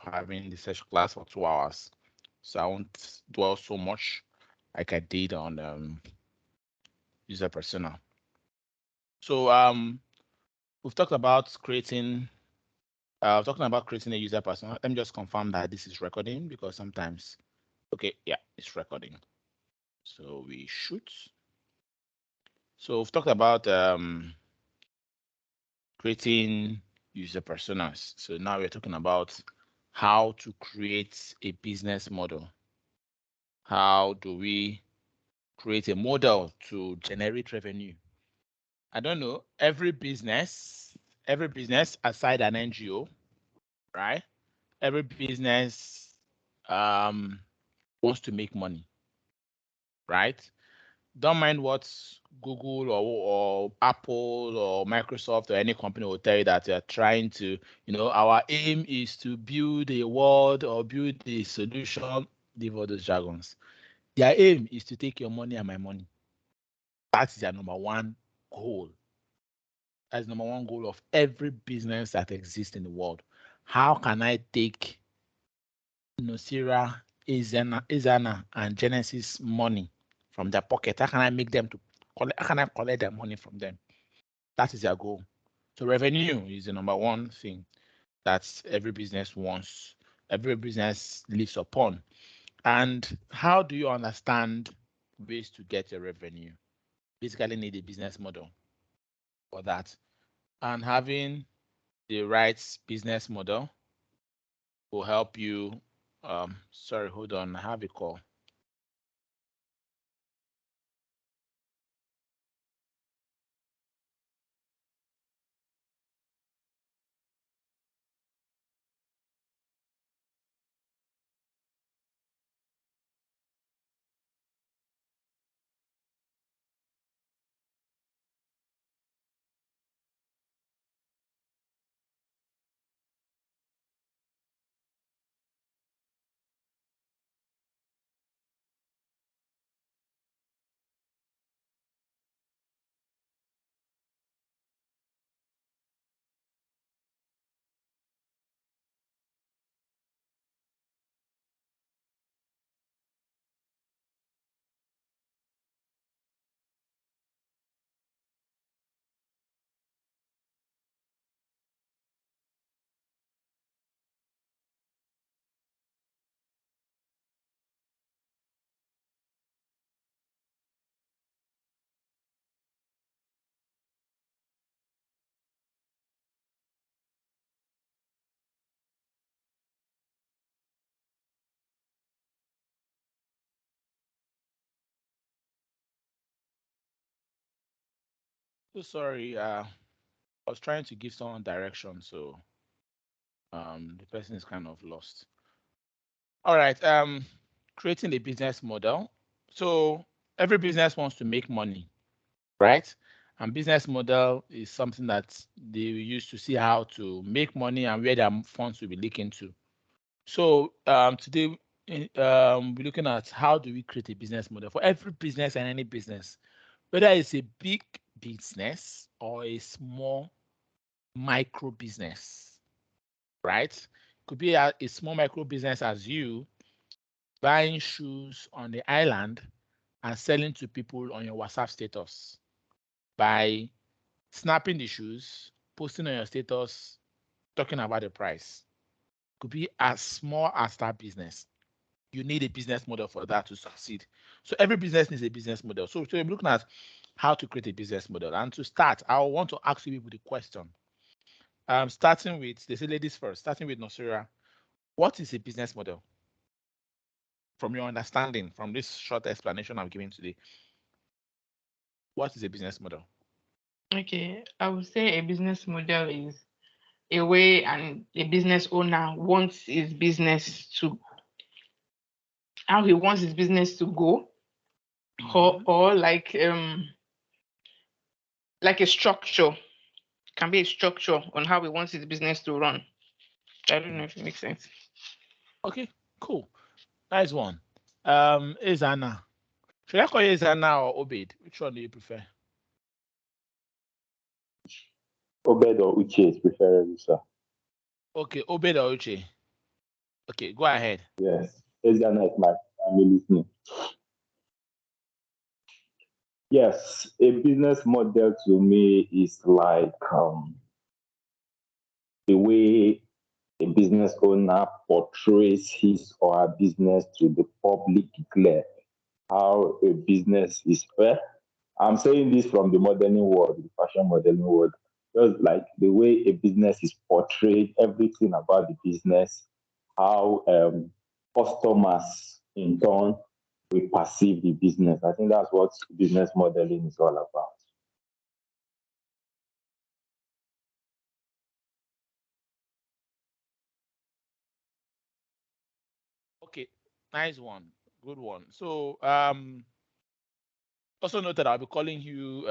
having the session class for 2 hours, so I won't dwell so much like I did on user persona. So we've talked about creating. Talking about creating a user persona. Let me just confirm that this is recording because sometimes. Okay, yeah, it's recording. So we shoot. So we've talked about creating user personas. So now we're talking about how to create a business model. How do we create a model to generate revenue? I don't know. Every business aside an NGO, right? Every business wants to make money, right? Don't mind what Google or Apple or Microsoft or any company will tell you that they're trying to, our aim is to build a world or build a solution. Leave all those jargons. Their aim is to take your money and my money. That's their number one goal. That's the number one goal of every business that exists in the world. How can I take Nocera, Izana, and Genesis money from their pocket? How can I make them to collect? How can I collect their money from them? That is their goal. So revenue is the number one thing that every business wants, every business lives upon. And how do you understand ways to get your revenue? Basically, need a business model for that. And having the right business model will help you. Sorry, hold on. I have a call. So sorry. I was trying to give someone direction, so the person is kind of lost. All right. Creating a business model. So every business wants to make money, right? And business model is something that they use to see how to make money and where their funds will be leaking to. So today we're looking at how do we create a business model for every business and any business, whether it's a big business or a small micro business, right? Could be a small micro business as you buying shoes on the island and selling to people on your WhatsApp status by snapping the shoes, posting on your status, talking about the price. Could be as small as that business. You need a business model for that to succeed. So every business needs a business model. So we're looking at how to create a business model. And to start, I want to ask you people the question. Starting with, they say ladies first, starting with Nosira, what is a business model? From your understanding, from this short explanation I'm giving today, what is a business model? Okay, I would say a business model is a way and a business owner wants his business to how he wants his business to go, or like a structure, can be a structure on how he wants his business to run. I don't know if it makes sense. Okay, cool. Nice one. Izana. Should I call you Izana or Obed? Which one do you prefer? Obed or Uche is preferable, sir. Okay, Obed or Uche? Okay, go ahead. Yes, Eziana is my family listening. Yes, a business model to me is like the way a business owner portrays his or her business to the public glare. How a business is fair. I'm saying this from the modeling world, the fashion modeling world. Just like the way a business is portrayed, everything about the business, how customers in turn will perceive the business. I think that's what business modeling is all about. Okay, nice one, good one. So also noted I'll be calling you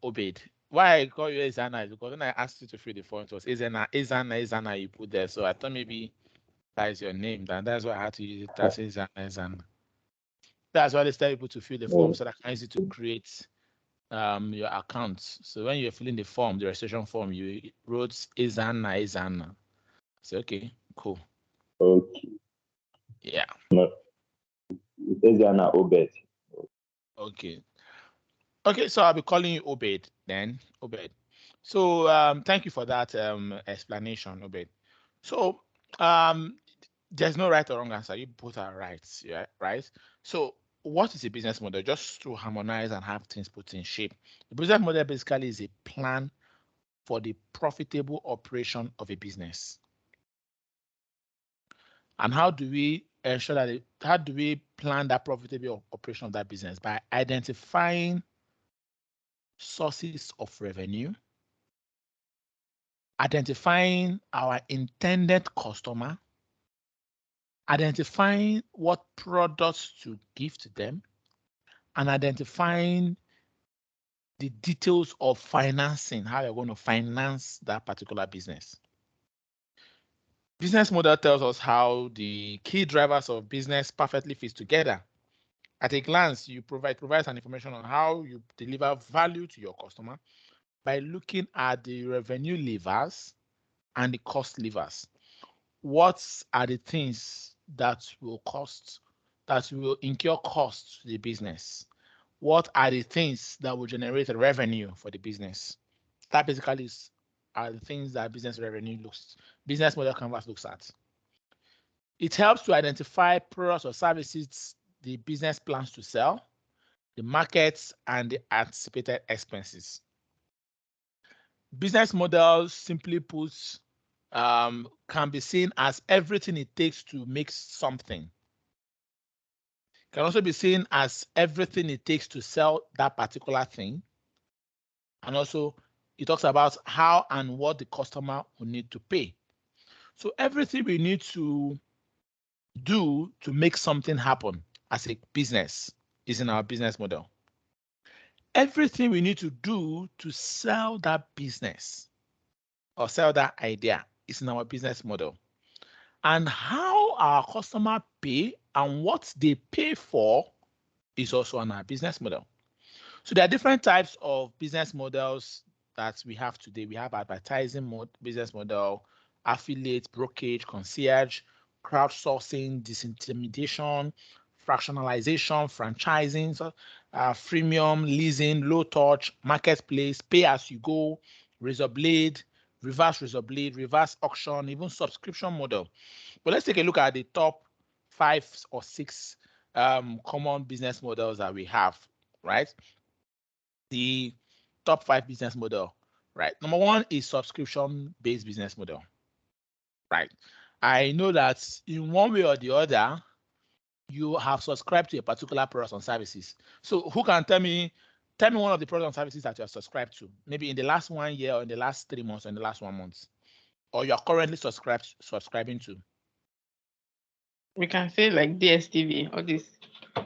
Obed. Why I call you Ezana is because when I asked you to fill the form, it was Ezana you put there. So I thought maybe that is your name, and that's why I had to use it as Ezana. That's why they tell people to fill the form Oh, so that I can use it to create your accounts. So when you're filling the form, the registration form, you wrote Ezana. So okay, cool. okay. Yeah. No, it's Eziana Obed. Okay. Okay, so I'll be calling you Obed then. Obed. So thank you for that explanation, Obed. So um, there's no right or wrong answer. You both are right, yeah, right? So what is a business model? Just to harmonize and have things put in shape. The business model basically is a plan for the profitable operation of a business. And how do we ensure that how do we plan that profitable operation of that business? By identifying sources of revenue, identifying our intended customer, identifying what products to give to them, and identifying the details of financing, how you're going to finance that particular business. Business model tells us how the key drivers of business perfectly fit together. At a glance, you provides an information on how you deliver value to your customer by looking at the revenue levers and the cost levers. What are the things that will incur costs to the business? What are the things that will generate revenue for the business? That basically are the things that business model canvas looks at. It helps to identify products or services the business plans to sell, the markets, and the anticipated expenses. Business models, simply put, can be seen as everything it takes to make something. Can also be seen as everything it takes to sell that particular thing. And also, it talks about how and what the customer will need to pay. So everything we need to do to make something happen as a business is in our business model. Everything we need to do to sell that business or sell that idea is in our business model. And how our customer pay and what they pay for is also on our business model. So there are different types of business models that we have today. We have advertising business model, affiliate, brokerage, concierge, crowdsourcing, disintermediation, fractionalization, franchising, freemium, leasing, low touch, marketplace, pay as you go, razor blade, reverse auction, even subscription model. But let's take a look at the top 5 or 6 common business models that we have, right? The top 5 business model, right? Number 1 is subscription-based business model, right? I know that in one way or the other, you have subscribed to a particular product and services. So who can tell me one of the products and services that you have subscribed to, maybe in the last 1 year or in the last 3 months or in the last 1 month, or you are currently subscribing to? We can say like DSTV or this.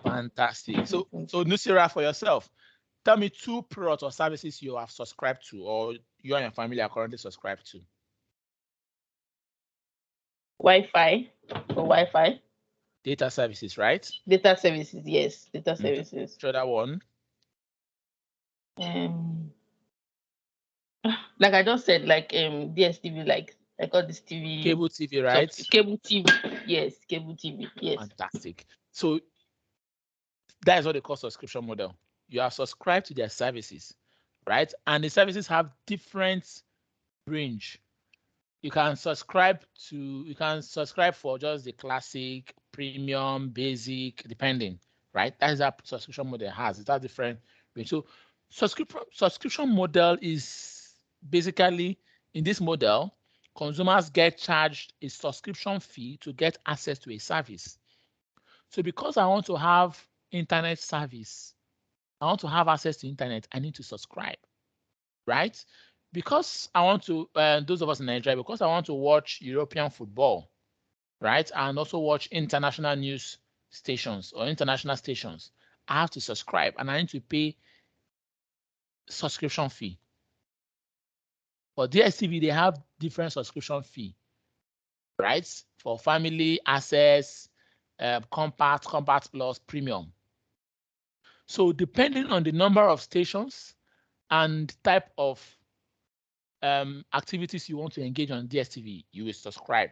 Fantastic. So Nusira, for yourself, tell me 2 products or services you have subscribed to or you and your family are currently subscribed to. Wi-Fi or Wi-Fi. Data services, right? Data services, yes. Data services. Sure, that one. Like I just said, like DSTV, like I got this TV. Cable TV, right? Cable TV. Yes, cable TV. Yes. Fantastic. So that is what they call subscription model. You are subscribed to their services, right? And the services have different range. You can subscribe for just the classic, premium, basic, depending, right? That is how subscription model has. It has different range. So subscription model is basically, in this model, consumers get charged a subscription fee to get access to a service. So because I want to have internet service, I want to have access to internet, I need to subscribe, right? Because I want to, those of us in Nigeria, because I want to watch European football, right? And also watch international news stations or international stations, I have to subscribe and I need to pay subscription fee. For DSTV, they have different subscription fee, right? For family, access, compact plus, premium. So depending on the number of stations and type of activities you want to engage on DSTV, you will subscribe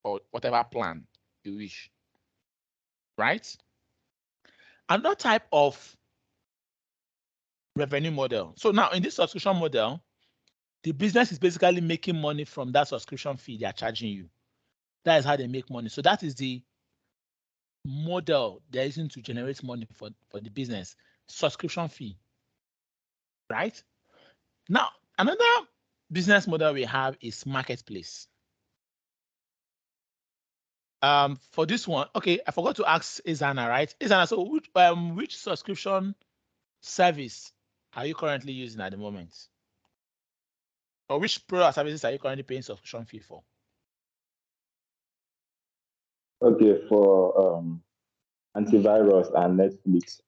or whatever plan you wish, right? Another type of revenue model. So now in this subscription model, the business is basically making money from that subscription fee they are charging you. That is how they make money. So that is the model they're using to generate money for the business, subscription fee, right? Now, another business model we have is marketplace. For this one, okay, I forgot to ask Izana, right? Izana, so which subscription service are you currently using at the moment? Or which product services are you currently paying subscription fee for? Okay, for antivirus and Netflix.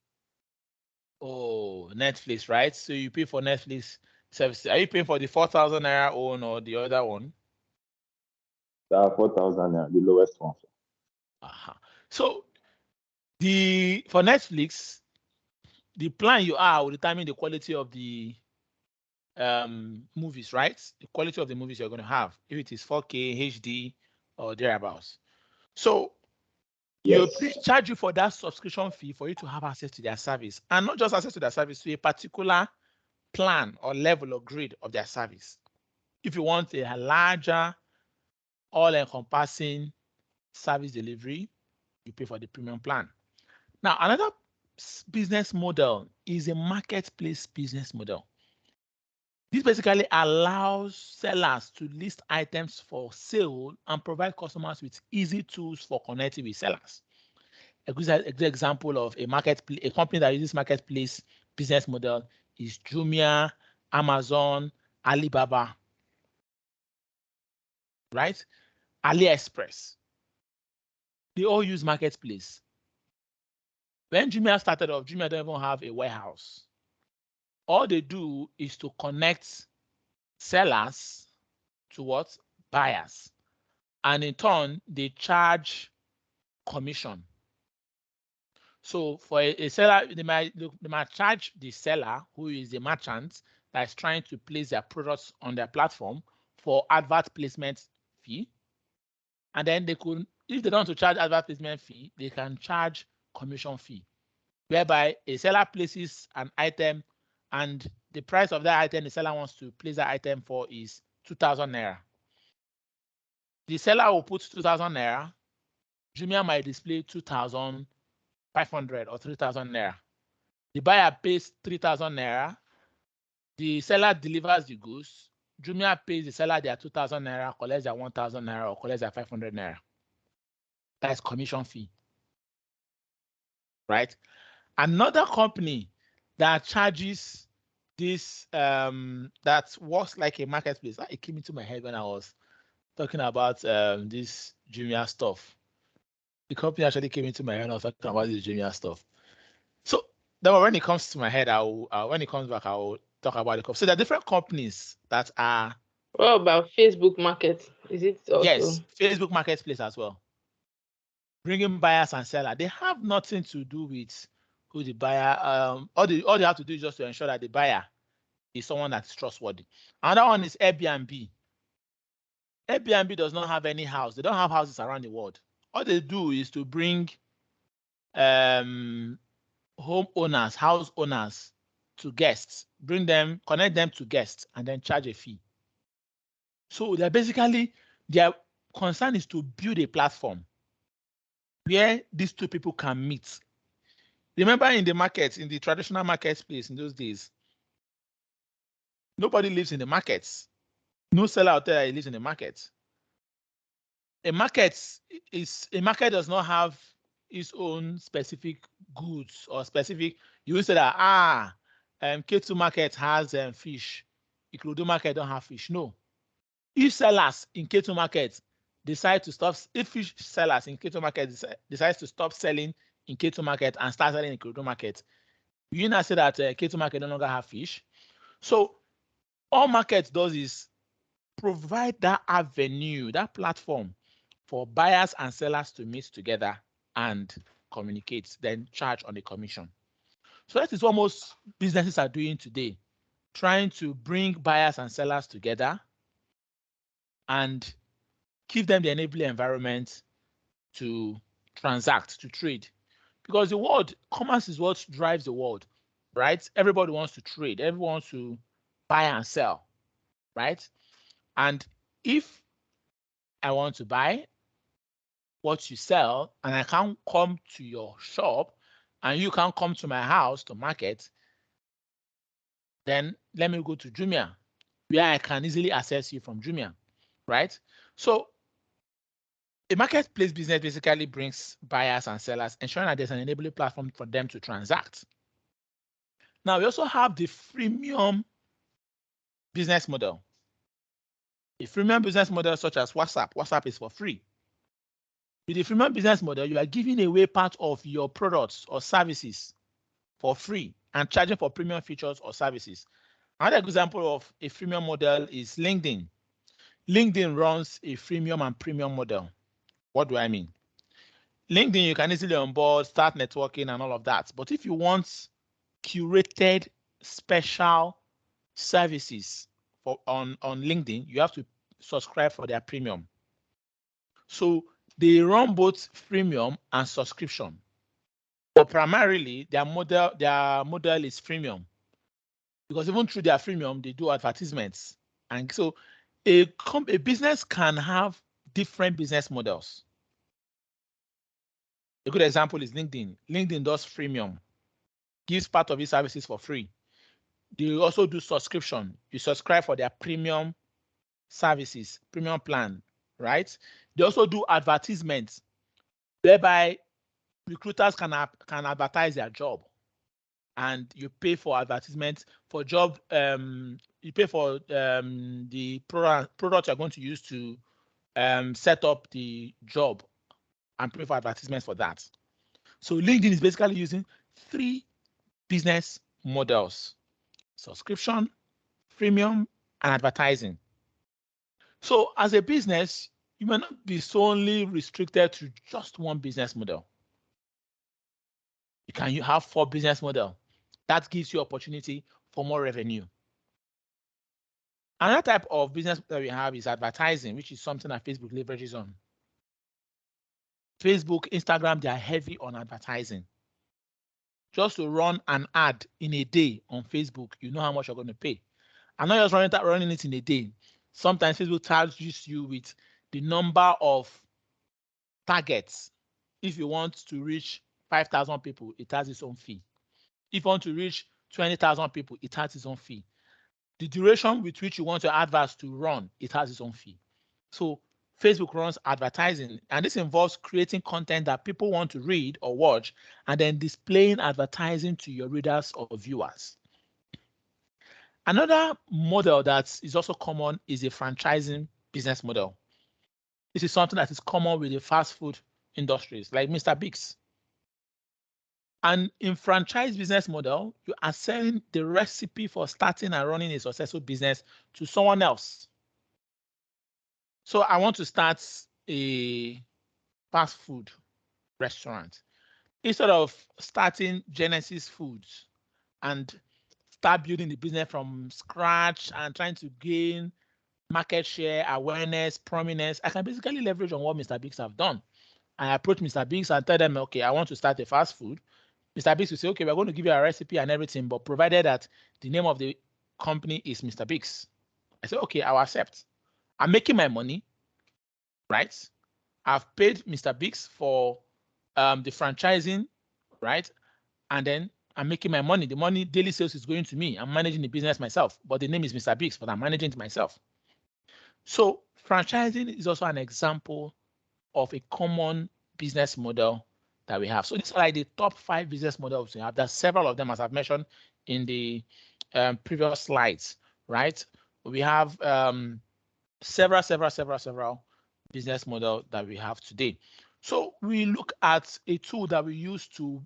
Oh, Netflix, right? So you pay for Netflix services. Are you paying for the 4,000 naira one or the other one? 4,000 naira, the lowest one. So for Netflix, the plan you are will determine the quality of the movies, right? The quality of the movies you're going to have, if it is 4K, HD, or thereabouts. So Yes. they charge you for that subscription fee for you to have access to their service, and not just access to their service, to a particular plan or level or grade of their service. If you want a larger, all-encompassing service delivery, you pay for the premium plan. Now, another business model is a marketplace business model. This basically allows sellers to list items for sale and provide customers with easy tools for connecting with sellers. A good example of a company that uses marketplace business model is Jumia, Amazon, Alibaba, right? AliExpress. They all use marketplace. When Jumia started off, Jumia don't even have a warehouse. All they do is to connect sellers to what? Buyers. And in turn, they charge commission. So for a seller, they might charge the seller, who is the merchant that is trying to place their products on their platform, for advert placement fee. And then they could, if they don't want to charge advert placement fee, they can charge commission fee, whereby a seller places an item and the price of that item the seller wants to place that item for is 2,000 naira. The seller will put 2,000 naira. Jumia might display 2,500 or 3,000 naira. The buyer pays 3,000 naira. The seller delivers the goods. Jumia pays the seller their 2,000 naira, collects their 1,000 naira, or collects their 500 naira. That's commission fee, right? Another company that charges this, that works like a marketplace. It came into my head when I was talking about this Jumia stuff. The company actually came into my head when I was talking about this Jumia stuff. So then when it comes to my head, when it comes back, I will talk about the company. So there are different companies that are. What about Facebook Market? Is it also? Yes, Facebook Marketplace as well. Bringing buyers and sellers. They have nothing to do with who the buyer. All they have to do is just to ensure that the buyer is someone that's trustworthy. Another one is Airbnb. Airbnb does not have any house. They don't have houses around the world. All they do is to bring home owners, house owners to guests, bring them, connect them to guests, and then charge a fee. So they're basically, their concern is to build a platform where these two people can meet. Remember, in the markets, in the traditional marketplace in those days, nobody lives in the markets. No seller out there lives in the market. A market does not have its own specific goods or specific. You will say that K2 market has fish. Ikorodu market don't have fish. No. If sellers in K2 market decide to stop, if fish sellers in K2 market decides to stop selling in K2 market and start selling in Ikorodu market, you now say that K2 market no longer have fish. So all market does is provide that avenue, that platform for buyers and sellers to meet together and communicate, then charge on the commission. So that is what most businesses are doing today, trying to bring buyers and sellers together and give them the enabling environment to transact, to trade. Because the world, commerce is what drives the world, right? Everybody wants to trade, everyone wants to buy and sell, right? And if I want to buy what you sell and I can't come to your shop and you can't come to my house to market, then let me go to Jumia, where I can easily access you from Jumia, right? So a marketplace business basically brings buyers and sellers, ensuring that there's an enabling platform for them to transact. Now, we also have the freemium business model. A freemium business model such as WhatsApp. WhatsApp is for free. With the freemium business model, you are giving away part of your products or services for free and charging for premium features or services. Another example of a freemium model is LinkedIn. LinkedIn runs a freemium and premium model. What do I mean? LinkedIn, you can easily onboard, start networking and all of that. But if you want curated special services on LinkedIn, you have to subscribe for their premium. So they run both freemium and subscription. But primarily their model is freemium. Because even through their freemium, they do advertisements. And so a business can have different business models. A good example is LinkedIn. LinkedIn does freemium, gives part of its services for free. They also do subscription. You subscribe for their premium services, premium plan, right? They also do advertisements, whereby recruiters can advertise their job, and you pay for advertisements for job. You pay for the product you're going to use to set up the job, and pay for advertisements for that. So LinkedIn is basically using 3 business models: subscription, freemium, and advertising. So as a business, you may not be solely restricted to just one business model. You can have 4 business models. That gives you opportunity for more revenue. Another type of business that we have is advertising, which is something that Facebook leverages on. Facebook, Instagram, they are heavy on advertising. Just to run an ad in a day on Facebook, you know how much you're going to pay. I'm not just running it in a day. Sometimes Facebook charges you with the number of targets. If you want to reach 5,000 people, it has its own fee. If you want to reach 20,000 people, it has its own fee. The duration with which you want your adverts to run, it has its own fee. So Facebook runs advertising, and this involves creating content that people want to read or watch, and then displaying advertising to your readers or viewers. Another model that is also common is a franchising business model. This is something that is common with the fast food industries like Mr. Biggs. And in franchise business model, you are selling the recipe for starting and running a successful business to someone else. So I want to start a fast food restaurant. Instead of starting Genesis Foods and start building the business from scratch and trying to gain market share, awareness, prominence, I can basically leverage on what Mr. Biggs have done I approach Mr. Biggs and tell them, okay, I want to start a fast food. Mr. Biggs will say, okay, we're going to give you a recipe and everything, but provided that the name of the company is Mr. Biggs. I say, okay, I'll accept. I'm making my money, right? I've paid Mr. Biggs for the franchising, right? And then I'm making my money. The money, daily sales is going to me. I'm managing the business myself, but the name is Mr. Biggs, but I'm managing it myself. So franchising is also an example of a common business model that we have. So these are like the top 5 business models we have. There's several of them, as I've mentioned in the previous slides, right? We have several business model that we have today. So we look at a tool that we use to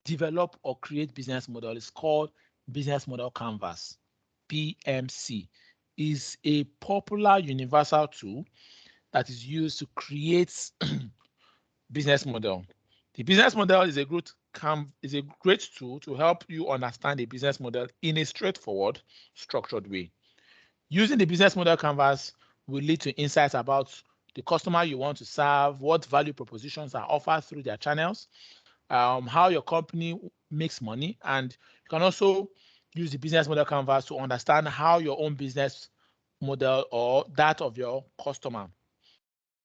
develop or create business model. It's called Business Model Canvas. BMC is a popular universal tool that is used to create business model. The business model is a great tool to help you understand a business model in a straightforward, structured way. Using the business model canvas will lead to insights about the customer you want to serve, what value propositions are offered through their channels, how your company makes money, and you can also use the business model canvas to understand how your own business model or that of your customer.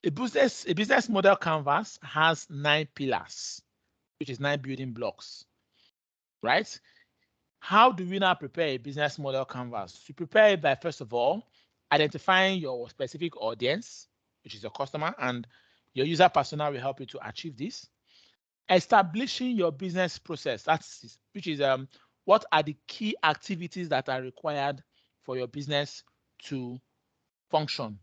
A business model canvas has 9 pillars, which is 9 building blocks, right? How do we now prepare a business model canvas? You prepare it by, first of all, identifying your specific audience, which is your customer, and your user persona will help you to achieve this. Establishing your business process, which is what are the key activities that are required for your business to function.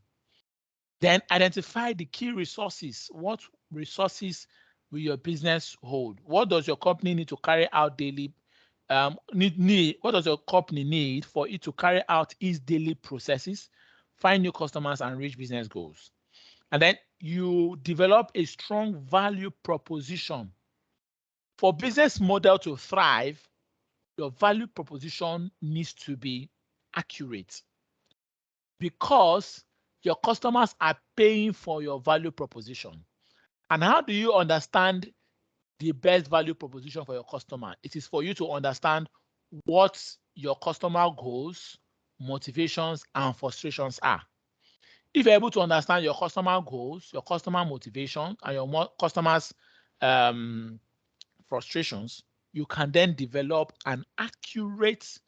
Then identify the key resources. What resources will your business hold? What does your company need to carry out daily? What does your company need for it to carry out its daily processes, find new customers, and reach business goals? And then you develop a strong value proposition. For business model to thrive, your value proposition needs to be accurate because your customers are paying for your value proposition. And how do you understand the best value proposition for your customer? It is for you to understand what your customer goals, motivations, and frustrations are. If you're able to understand your customer goals, your customer motivation, and your customers' frustrations, you can then develop an accurate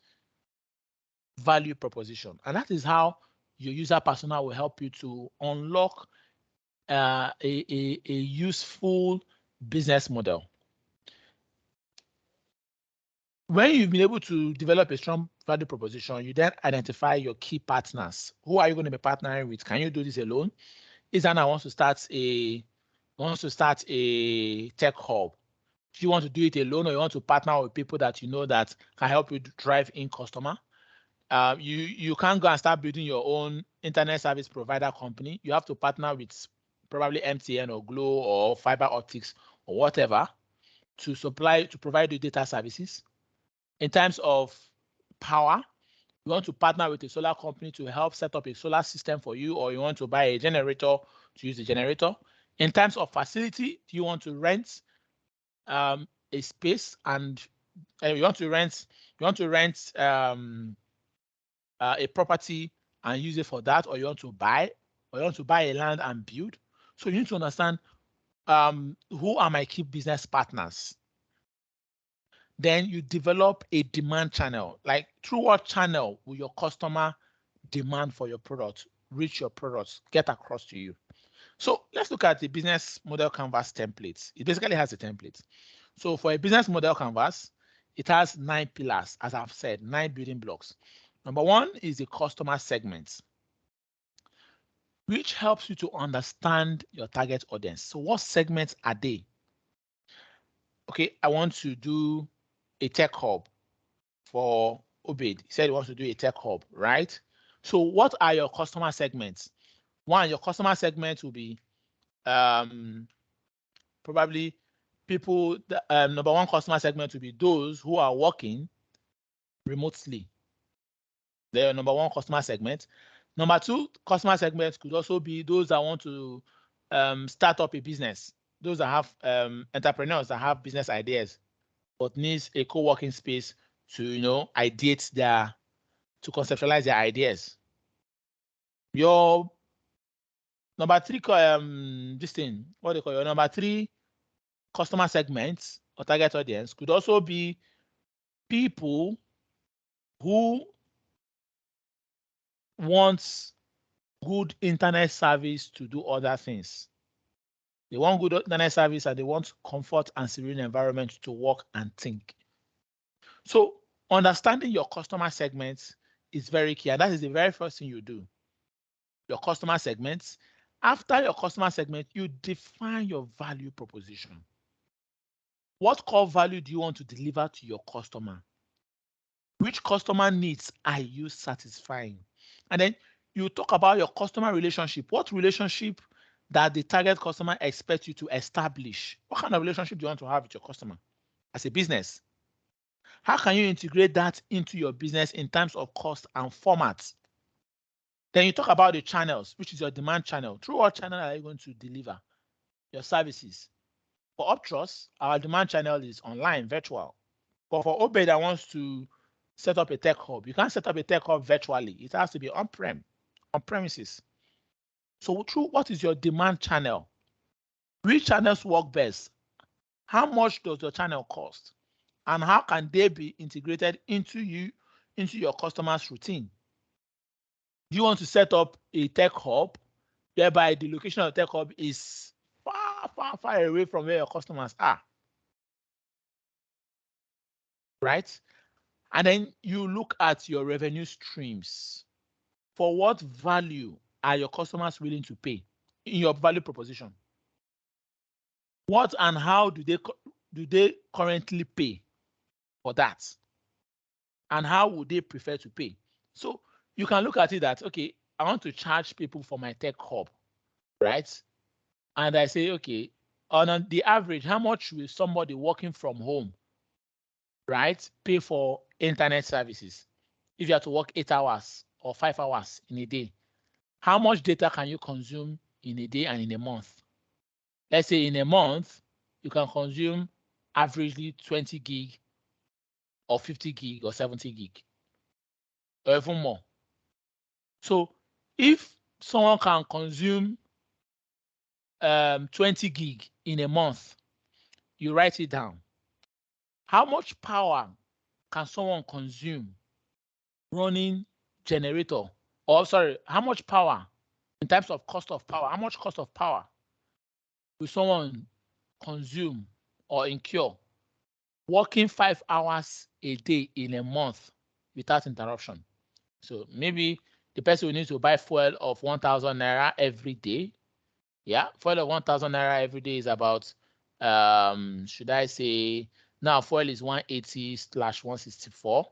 value proposition. And that is how your user persona will help you to unlock a useful business model. When you've been able to develop a strong value proposition, you then identify your key partners. Who are you going to be partnering with? Can you do this alone? Isana wants to start a tech hub. If you want to do it alone, or you want to partner with people that you know that can help you drive in customer, you can't go and start building your own internet service provider company. You have to partner with probably MTN or Glo or fiber optics or whatever to provide you data services. In terms of power, you want to partner with a solar company to help set up a solar system for you, or you want to buy a generator to use the generator. In terms of facility, do you want to rent a space and you want to rent a property and use it for that, or you want to buy a land and build? So you need to understand who are my key business partners. Then you develop a demand channel. Like, through what channel will your customer demand for your product, reach your products, get across to you? So let's look at the business model canvas template. It basically has a template. So for a business model canvas, it has 9 pillars, as I've said, 9 building blocks. Number 1 is the customer segments, which helps you to understand your target audience. So what segments are they? Okay, I want to do a tech hub for Obed. He said he wants to do a tech hub, right? So what are your customer segments? One, your customer segment will be probably people, number 1 customer segment will be those who are working remotely. They're number 1 customer segment. Number 2 customer segment could also be those that want to start up a business. those that have entrepreneurs that have business ideas, but needs a co-working space to ideate to conceptualize their ideas. Your number three, this thing, what they call your number three customer segments or target audience could also be people who want good internet service to do other things. They want good internet service and they want comfort and serene environment to work and think. So understanding your customer segments is very key. And that is the very first thing you do. Your customer segments. After your customer segment, you define your value proposition. What core value do you want to deliver to your customer? Which customer needs are you satisfying? And then you talk about your customer relationship. What relationship that the target customer expects you to establish? What kind of relationship do you want to have with your customer as a business? How can you integrate that into your business in terms of cost and format? Then you talk about the channels, which is your demand channel. Through what channel are you going to deliver your services? For Uptrust, our demand channel is online, virtual. But for Obey that wants to set up a tech hub, you can't set up a tech hub virtually. It has to be on premises. So through what is your demand channel? Which channels work best? How much does your channel cost? And how can they be integrated into your customer's routine? Do you want to set up a tech hub whereby the location of the tech hub is far away from where your customers are? Right? And then you look at your revenue streams. For what value are your customers willing to pay in your value proposition? What and how do they currently pay for that? And how would they prefer to pay? So you can look at it that, okay, I want to charge people for my tech hub, right? And I say, okay, on the average, how much will somebody working from home, right, pay for internet services? If you have to work 8 hours or 5 hours in a day, how much data can you consume in a day and in a month? Let's say in a month, you can consume averagely 20 gig or 50 gig or 70 gig or even more. So if someone can consume 20 gig in a month, you write it down. How much power can someone consume running generator? Or sorry, how much power in terms of cost of power? How much cost of power will someone consume or incur working 5 hours a day in a month without interruption? So maybe the person will need to buy fuel of 1,000 naira every day. Yeah, fuel of 1,000 naira every day is about, should I say, now fuel is 180/164.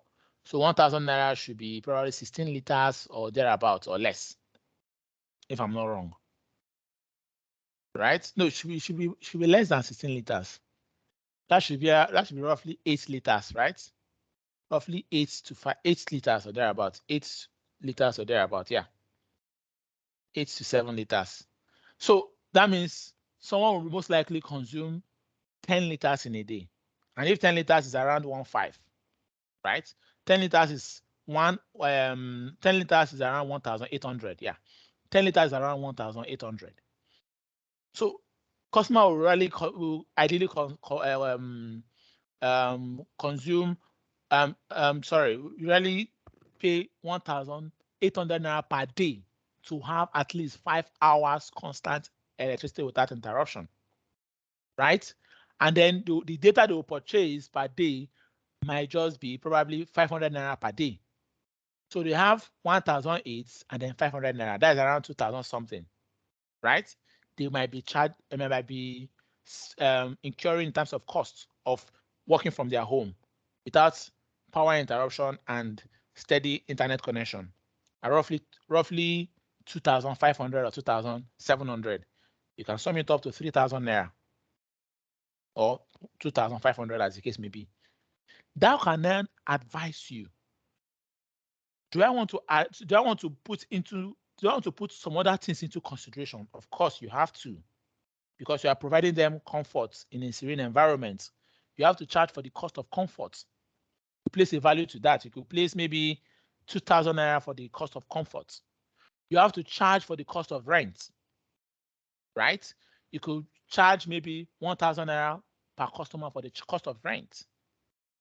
So 1,000 naira should be probably 16 liters or thereabouts or less, if I'm not wrong. Right? No, it should be less than 16 liters. That should be roughly 8 liters, right? Roughly 8 liters or thereabouts. 8 liters or thereabouts, yeah. 8 to 7 liters. So that means someone will most likely consume 10 liters in a day. And if 10 liters is around 1.5, right? 10 liters is 10 liters is around 1,800. Yeah. 10 liters is around 1,800. So customer will ideally consume really pay 1,800 naira per day to have at least 5 hours constant electricity without interruption, right? And then the data they will purchase per day might just be probably 500 naira per day. So they have 1,008 and then 500 naira. That is around 2,000 something, right? They might be incurring in terms of cost of working from their home without power interruption and steady internet connection. Roughly 2,500 or 2,700. You can sum it up to 3,000 naira or 2,500 as the case may be. That can then advise you. Do I want to put some other things into consideration? Of course, you have to. because you are providing them comfort in a serene environment. You have to charge for the cost of comfort. You place a value to that. You could place maybe 2,000 naira for the cost of comfort. You have to charge for the cost of rent, right? You could charge maybe 1,000 naira per customer for the cost of rent.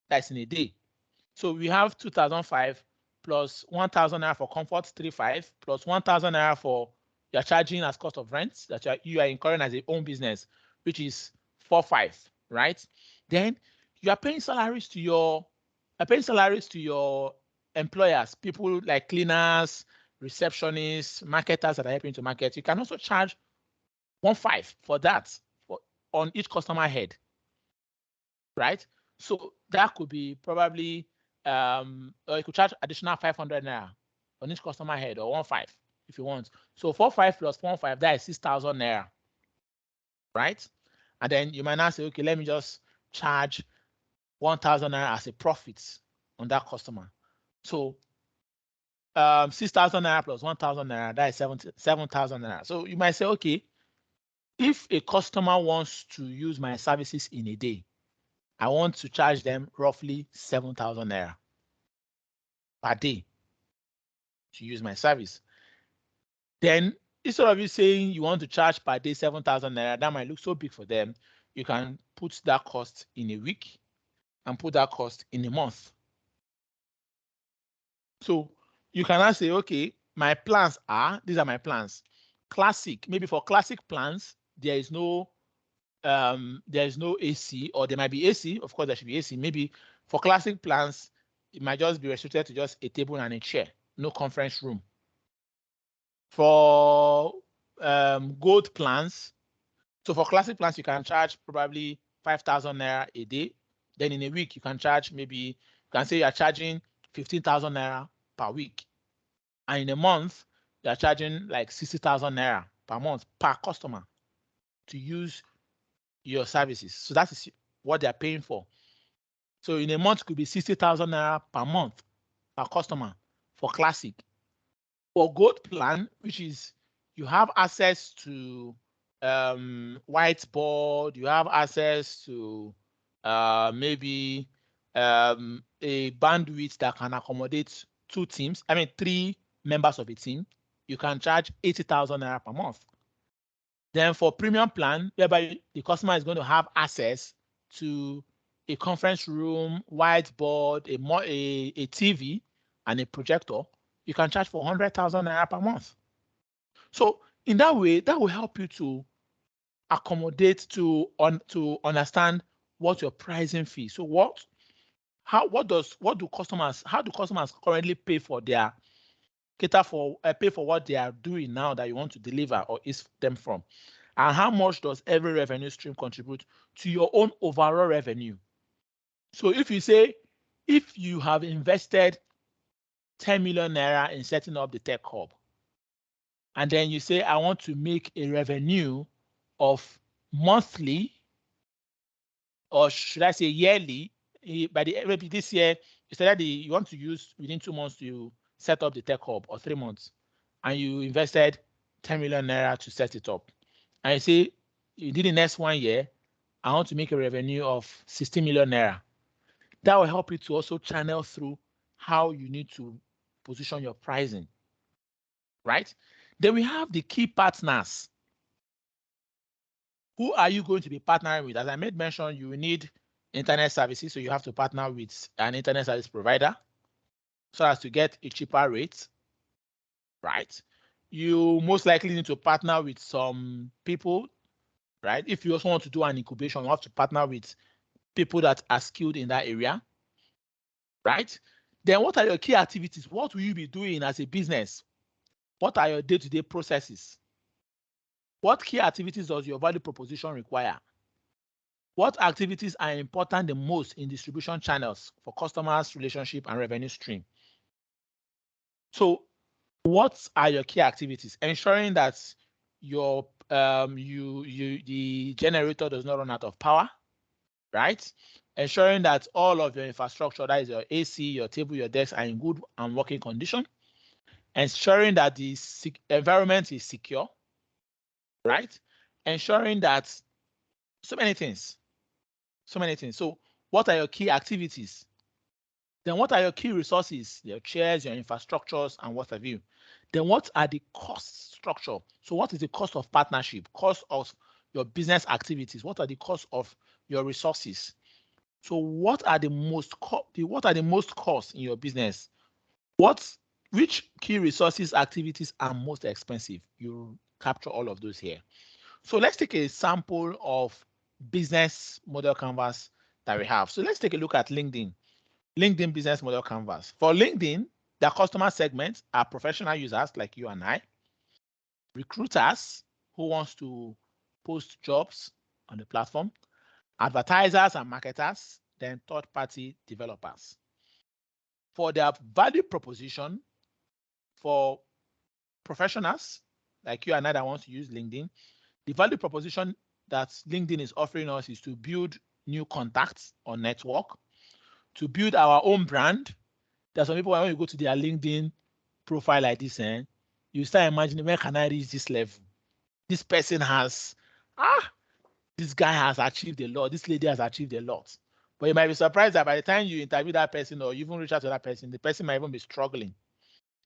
That's in a day. So we have 2,005 plus 1,000 naira for comfort, 3,500, plus 1,000 naira for you're charging as cost of rent that you are incurring as a own business, which is 4,500, right? Then you are paying salaries to your employers, people like cleaners, receptionists, marketers that are helping to market. You can also charge 1,500 for that on each customer head, right? So that could be probably or you could charge additional 500 naira on each customer head, or 1,500 if you want. So 4,500 plus 1,500, that is 6,000 naira, right? And then you might now say, okay, let me just charge 1,000 naira as a profit on that customer. So 6,000 naira plus 1,000 naira, that is 7,000 naira. So you might say, okay, if a customer wants to use my services in a day, I want to charge them roughly 7,000 naira per day to use my service. Then instead of you saying you want to charge per day 7,000 naira, that might look so big for them. You can put that cost in a week and put that cost in a month. So you can now say, okay, my plans are, these are my plans. Classic, maybe for classic plans, there is no AC, or there might be AC. Of course, there should be AC. Maybe for classic plans, it might just be restricted to just a table and a chair, no conference room. For gold plans, so for classic plans, you can charge probably 5,000 naira a day. Then in a week, you can charge maybe, you can say you're charging 15,000 naira per week. And in a month, you're charging like 60,000 naira per month per customer to use your services. So that is what they're paying for. So in a month, it could be 60,000 naira per month per customer for classic. For gold plan, which is you have access to whiteboard, you have access to maybe a bandwidth that can accommodate 3 members of a team, you can charge 80,000 naira per month. Then for premium plan, whereby the customer is going to have access to a conference room, whiteboard, a TV, and a projector, you can charge for 100,000 naira per month. So in that way, that will help you to accommodate to understand what your pricing fee. So how do customers currently pay for what they are doing now that you want to deliver or ease them from? And how much does every revenue stream contribute to your own overall revenue? So if you have invested 10 million naira in setting up the tech hub, and then you say, I want to make a revenue of monthly, or should I say yearly, by maybe this year, you want to use within 2 months to set up the tech hub, or 3 months, and you invested 10 million naira to set it up. And you say, you did the next 1 year, I want to make a revenue of 60 million naira. That will help you to also channel through how you need to position your pricing, right? Then we have the key partners. Who are you going to be partnering with? As I made mention, you need internet services, so you have to partner with an internet service provider so as to get a cheaper rate, right? You most likely need to partner with some people, right? If you also want to do an incubation, you have to partner with people that are skilled in that area, right? Then what are your key activities? What will you be doing as a business? What are your day-to-day processes? What key activities does your value proposition require? What activities are important the most in distribution channels for customers, relationship, and revenue stream? So what are your key activities? Ensuring that your the generator does not run out of power, right? Ensuring that all of your infrastructure, that is your AC, your table, your desks, are in good and working condition. Ensuring that the environment is secure, right? ensuring that so many things. So what are your key activities? Then what are your key resources, your chairs, your infrastructures, and what have you? Then what are the cost structure? So what is the cost of partnership, cost of your business activities? What are the cost of your resources? So what are the most costs in your business? Which key resources activities are most expensive? You capture all of those here. So let's take a sample of business model canvas that we have. So let's take a look at LinkedIn business model canvas. For LinkedIn, their customer segments are professional users like you and I, recruiters who wants to post jobs on the platform, advertisers and marketers, then third-party developers. For their value proposition, for professionals like you and I that wants to use LinkedIn, the value proposition that LinkedIn is offering us is to build new contacts or network, to build our own brand. There's some people when you go to their LinkedIn profile like this, you start imagining, where can I reach this level? This person has, this guy has achieved a lot. This lady has achieved a lot. But you might be surprised that by the time you interview that person or you even reach out to that person, the person might even be struggling.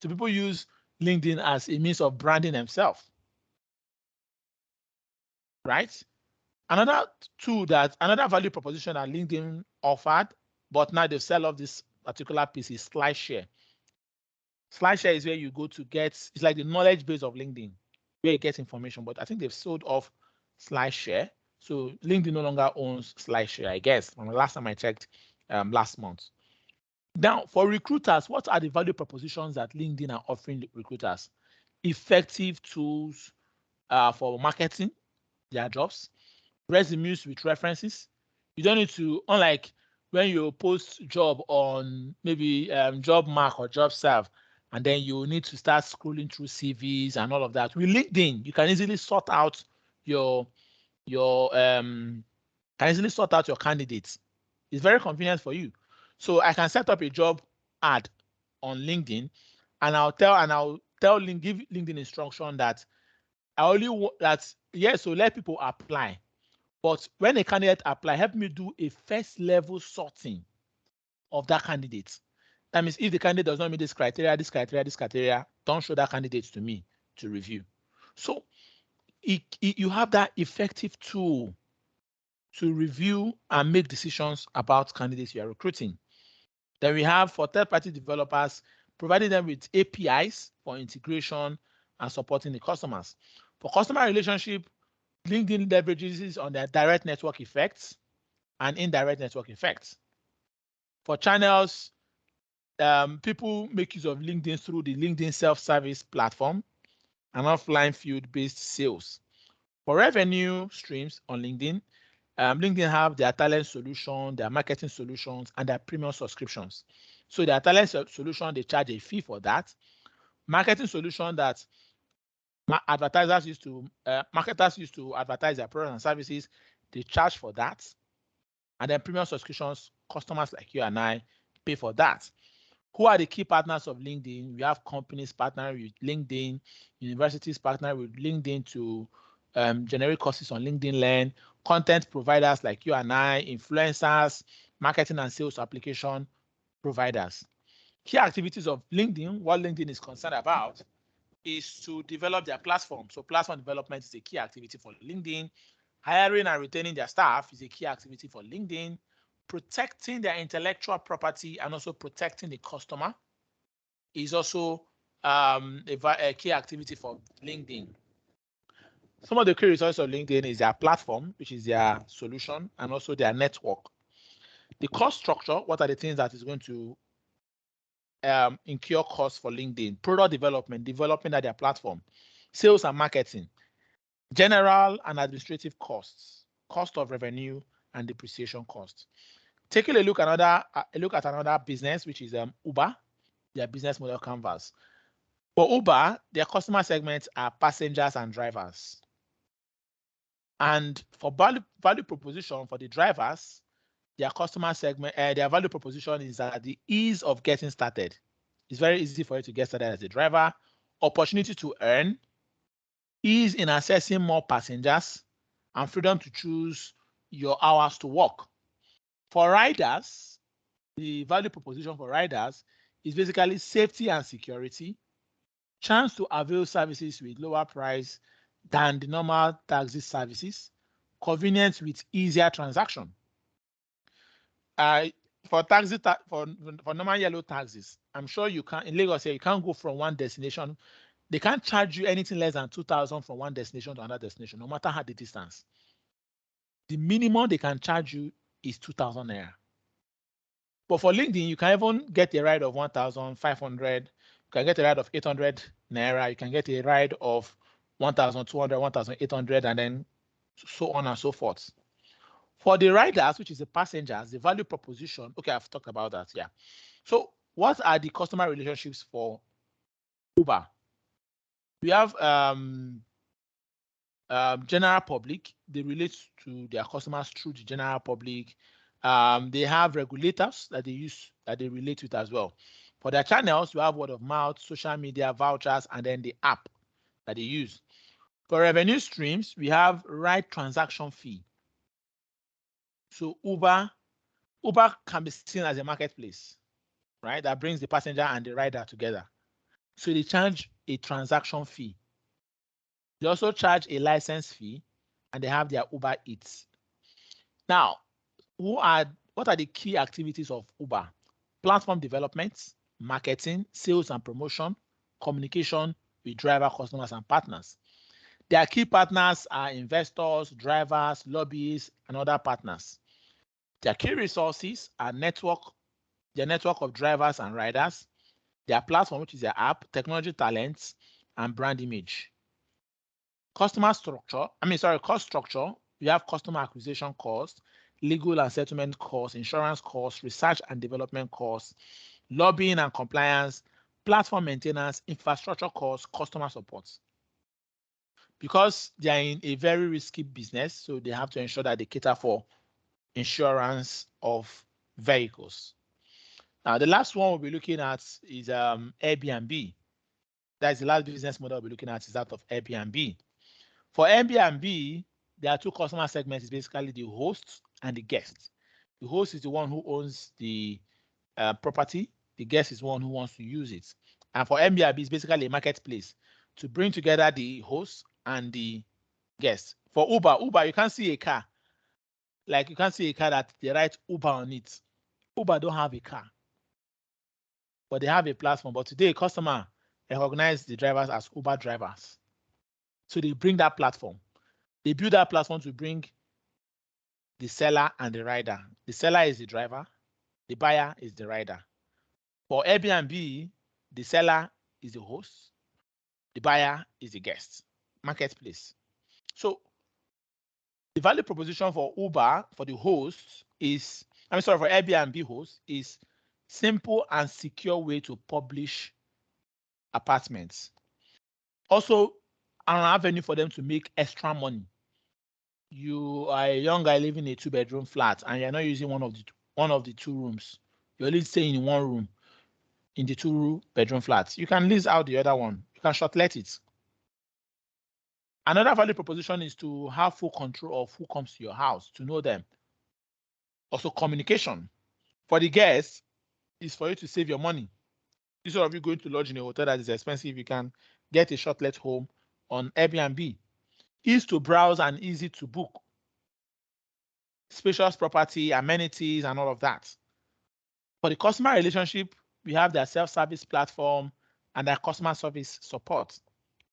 So people use LinkedIn as a means of branding themselves, right? Another value proposition that LinkedIn offered, but now they sell off this particular piece, is SlideShare. SlideShare is where you go to get, it's like the knowledge base of LinkedIn, where you get information, but I think they've sold off SlideShare. So LinkedIn no longer owns SlideShare, I guess, from the last time I checked last month. Now, for recruiters, what are the value propositions that LinkedIn are offering recruiters? Effective tools for marketing their jobs, resumes with references. You don't need to, unlike when you post job on maybe JobMark or JobServe, and then you need to start scrolling through CVs and all of that. With LinkedIn, you can easily sort out your candidates. It's very convenient for you. So I can set up a job ad on LinkedIn, and I'll give LinkedIn instruction that I only want that, yes, so let people apply. But when a candidate apply, help me do a first level sorting of that candidate. That means if the candidate does not meet this criteria, don't show that candidate to me to review. So you have that effective tool to review and make decisions about candidates you are recruiting. Then we have for third-party developers, providing them with APIs for integration and supporting the customers. For customer relationship, LinkedIn leverages on their direct network effects and indirect network effects. For channels, people make use of LinkedIn through the LinkedIn self-service platform and offline field-based sales. For revenue streams on LinkedIn, LinkedIn have their talent solution, their marketing solutions, and their premium subscriptions. So their talent solution, they charge a fee for that. Marketing solution that marketers used to advertise their products and services, they charge for that. And then premium subscriptions, customers like you and I pay for that. Who are the key partners of LinkedIn? We have companies partnering with LinkedIn, universities partnering with LinkedIn to generate courses on LinkedIn Learn, content providers like you and I, influencers, marketing and sales application providers. Key activities of LinkedIn, what LinkedIn is concerned about, is to develop their platform. So platform development is a key activity for LinkedIn. Hiring and retaining their staff is a key activity for LinkedIn. Protecting their intellectual property and also protecting the customer is also a key activity for LinkedIn. Some of the key resources of LinkedIn is their platform, which is their solution, and also their network. The cost structure, what are the things that is going to incur costs for LinkedIn? Product development, developing at their platform, sales and marketing, general and administrative costs, cost of revenue, and depreciation costs. Taking a look at another business, which is Uber, their business model canvas. For Uber, their customer segments are passengers and drivers. And for value proposition for the drivers, their customer segment, their value proposition is the ease of getting started. It's very easy for you to get started as a driver. Opportunity to earn, ease in accessing more passengers, and freedom to choose your hours to work. For riders, the value proposition for riders is basically safety and security, chance to avail services with lower price than the normal taxi services, convenience with easier transaction. For for normal yellow taxis, I'm sure you can in Lagos here, you can't go from one destination. They can't charge you anything less than 2,000 from one destination to another destination, no matter how the distance. The minimum they can charge you is 2,000 naira. But for LinkedIn, you can even get a ride of 1,500. You can get a ride of 800 naira. You can get a ride of 1,200, 1,800, and then so on and so forth. For the riders, which is the passengers, the value proposition. Okay, I've talked about that. Yeah. So, what are the customer relationships for Uber? We have general public. They relate to their customers through the general public. They have regulators that they use, that they relate with as well. For their channels, you have word of mouth, social media, vouchers, and then the app that they use. For revenue streams, we have ride transaction fee. So Uber can be seen as a marketplace, right? That brings the passenger and the rider together. So they charge a transaction fee. They also charge a license fee, and they have their Uber Eats. Now, what are the key activities of Uber? Platform development, marketing, sales and promotion, communication with driver, customers, and partners. Their key partners are investors, drivers, lobbyists, and other partners. Their key resources are their network of drivers and riders, their platform, which is their app, technology talents, and brand image. Cost structure, we have customer acquisition cost, legal and settlement costs, insurance costs, research and development costs, lobbying and compliance, platform maintenance, infrastructure costs, customer support. Because they are in a very risky business, so they have to ensure that they cater for insurance of vehicles. Now, the last one we'll be looking at is Airbnb. That's the last business model we'll be looking at, is that of Airbnb. For Airbnb, there are two customer segments. It's basically the host and the guest. The host is the one who owns the property. The guest is one who wants to use it. And for Airbnb, it's basically a marketplace to bring together the host and the guest. For Uber, you can't see a car. Like, you can't see a car that they write Uber on it. Uber don't have a car, but they have a platform. But today, customer recognize the drivers as Uber drivers. So they bring that platform. They build that platform to bring the seller and the rider. The seller is the driver. The buyer is the rider. For Airbnb, the seller is the host. The buyer is the guest. Marketplace. So the value proposition for Uber, for the host, for Airbnb host, is simple and secure way to publish apartments. Also, an avenue for them to make extra money. You are a young guy living in a 2-bedroom flat, and you're not using one of the 2 rooms. You're only staying in 1 room in the 2-bedroom flat. You can lease out the other one. You can shortlet it. Another value proposition is to have full control of who comes to your house, to know them. Also, communication. For the guests, is for you to save your money. Instead of you going to lodge in a hotel that is expensive, you can get a shortlet home on Airbnb. Easy to browse and easy to book. Spacious property, amenities, and all of that. For the customer relationship, we have their self-service platform and their customer service support.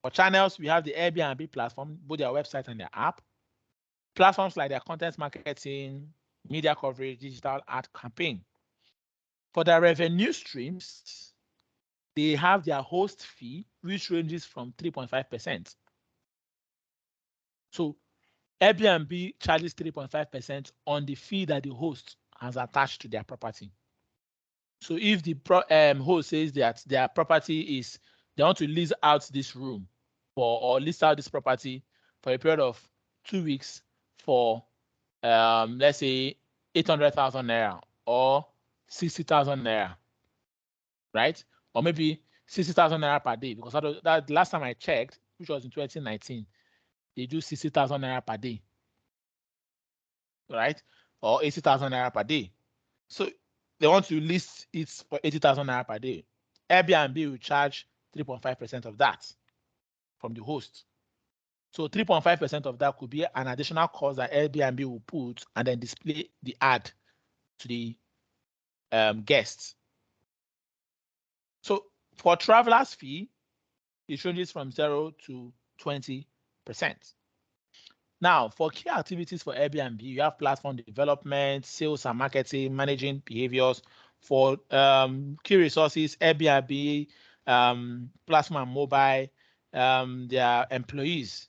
For channels, we have the Airbnb platform, both their website and their app. Platforms like their content marketing, media coverage, digital ad campaign. For their revenue streams, they have their host fee, which ranges from 3.5%. So Airbnb charges 3.5% on the fee that the host has attached to their property. So if the host says that their property is, they want to lease out this room or lease out this property for a period of 2 weeks for, let's say, 800,000 naira or 60,000 naira, right? Or maybe 60,000 naira per day, because that last time I checked, which was in 2019, they do 60,000 naira per day. right? Or 80,000 naira per day. So they want to list it for 80,000 naira per day. Airbnb will charge 3.5% of that from the host. So 3.5% of that could be an additional cost that Airbnb will put and then display the ad to the guests. So for travelers fee, it ranges from 0 to 20%. Now, for key activities for Airbnb, you have platform development, sales and marketing, managing behaviors. For key resources, Airbnb, Plasma and Mobile, their employees.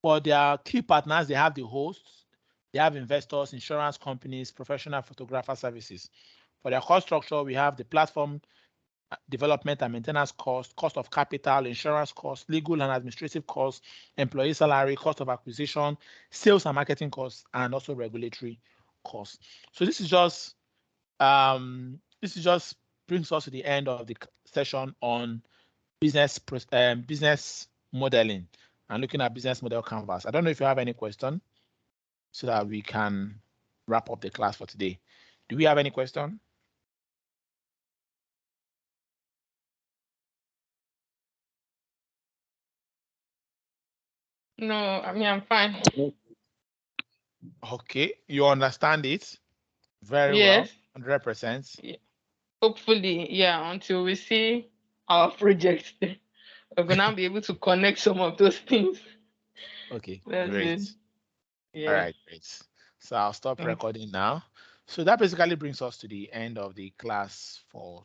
For their key partners, they have the hosts, they have investors, insurance companies, professional photographer services. For their cost structure, we have the platform development and maintenance cost, cost of capital, insurance cost, legal and administrative costs, employee salary, cost of acquisition, sales and marketing costs, and also regulatory costs. So this is just brings us to the end of the session on business modeling and looking at business model canvas. I don't know if you have any question so that we can wrap up the class for today. Do we have any question? No, I mean, I'm fine. Okay, you understand it very Yes. well, 100%. Yeah. Hopefully, yeah, until we see our project, we're gonna be able to connect some of those things. Okay, That's great. it. All Yeah. right, great. So I'll stop Thanks. recording now. So that basically brings us to the end of the class for